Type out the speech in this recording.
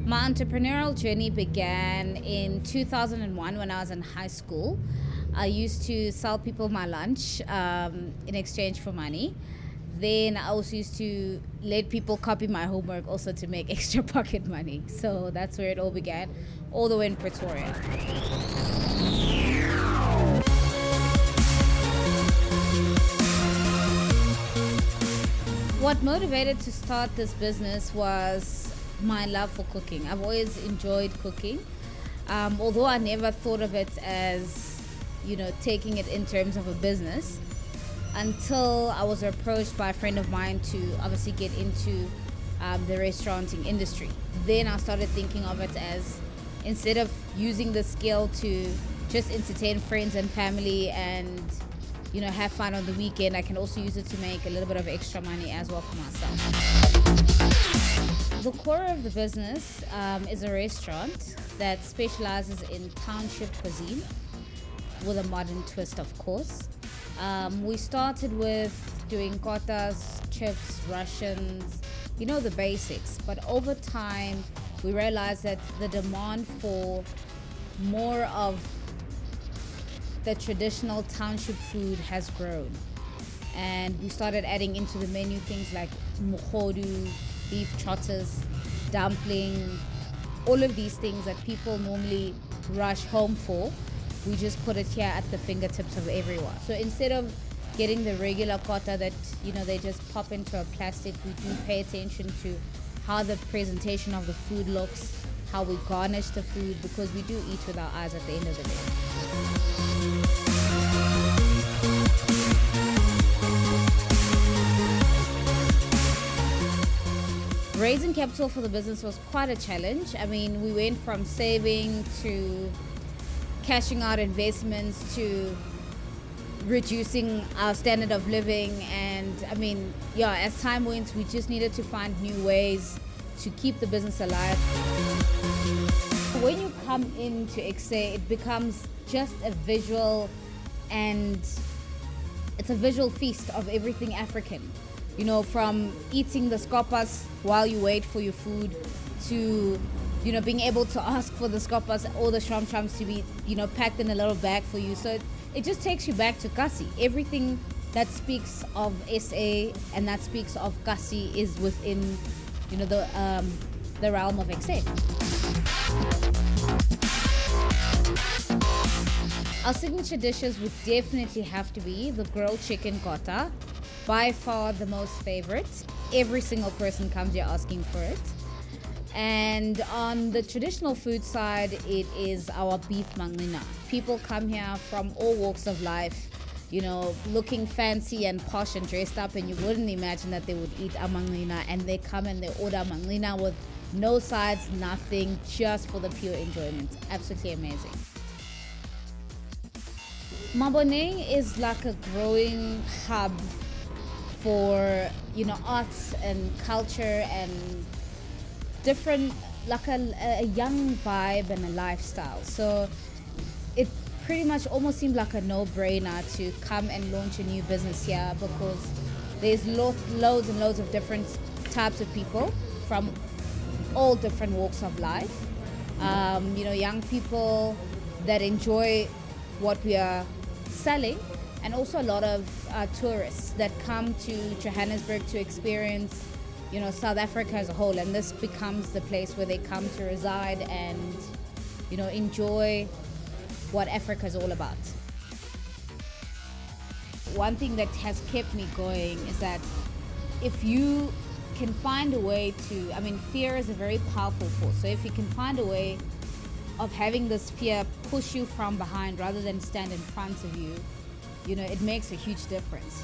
My entrepreneurial journey began in 2001 when I was in high school. I used to sell people my lunch in exchange for money. Then I also used to let people copy my homework also to make extra pocket money. So that's where it all began, all the way in Pretoria. What motivated to start this business was my love for cooking. I've always enjoyed cooking, although I never thought of it as, taking it in terms of a business until I was approached by a friend of mine to obviously get into the restauranting industry. Then I started thinking of it as, instead of using the skill to just entertain friends and family and have fun on the weekend, I can also use it to make a little bit of extra money as well for myself. The core of the business is a restaurant that specializes in Township cuisine with a modern twist, of course. We started with doing Kotas, chips, Russians, the basics. But over time, we realized that the demand for more of the traditional Township food has grown. And we started adding into the menu things like mohodu, beef trotters, dumpling, all of these things that people normally rush home for. We just put it here at the fingertips of everyone. So instead of getting the regular kota that, they just pop into a plastic, we do pay attention to how the presentation of the food looks, how we garnish the food, because we do eat with our eyes at the end of the day. Raising capital for the business was quite a challenge. I mean, we went from saving to cashing out investments to reducing our standard of living. And as time went, we just needed to find new ways to keep the business alive. When you come into Ekse, it becomes just a visual, and it's a visual feast of everything African. From eating the Skopas while you wait for your food to, being able to ask for the Skopas or the shrum-shrums to be, packed in a little bag for you. So it just takes you back to Kasi. Everything that speaks of SA and that speaks of Kasi is within, the realm of Ekse. Our signature dishes would definitely have to be the grilled chicken Kota. By far the most favorite. Every single person comes here asking for it. And on the traditional food side, it is our beef amanqina. People come here from all walks of life, looking fancy and posh and dressed up, and you wouldn't imagine that they would eat amanqina, and they come and they order amanqina with no sides, nothing, just for the pure enjoyment. Absolutely amazing. Maboneng is like a growing hub for arts and culture and different, like a young vibe and a lifestyle. So it pretty much almost seemed like a no-brainer to come and launch a new business here, because there's loads and loads of different types of people from all different walks of life. Young people that enjoy what we are selling, and also a lot of tourists that come to Johannesburg to experience, South Africa as a whole. And this becomes the place where they come to reside and, enjoy what Africa is all about. One thing that has kept me going is that if you can find a way to, fear is a very powerful force. So if you can find a way of having this fear push you from behind rather than stand in front of you, it makes a huge difference.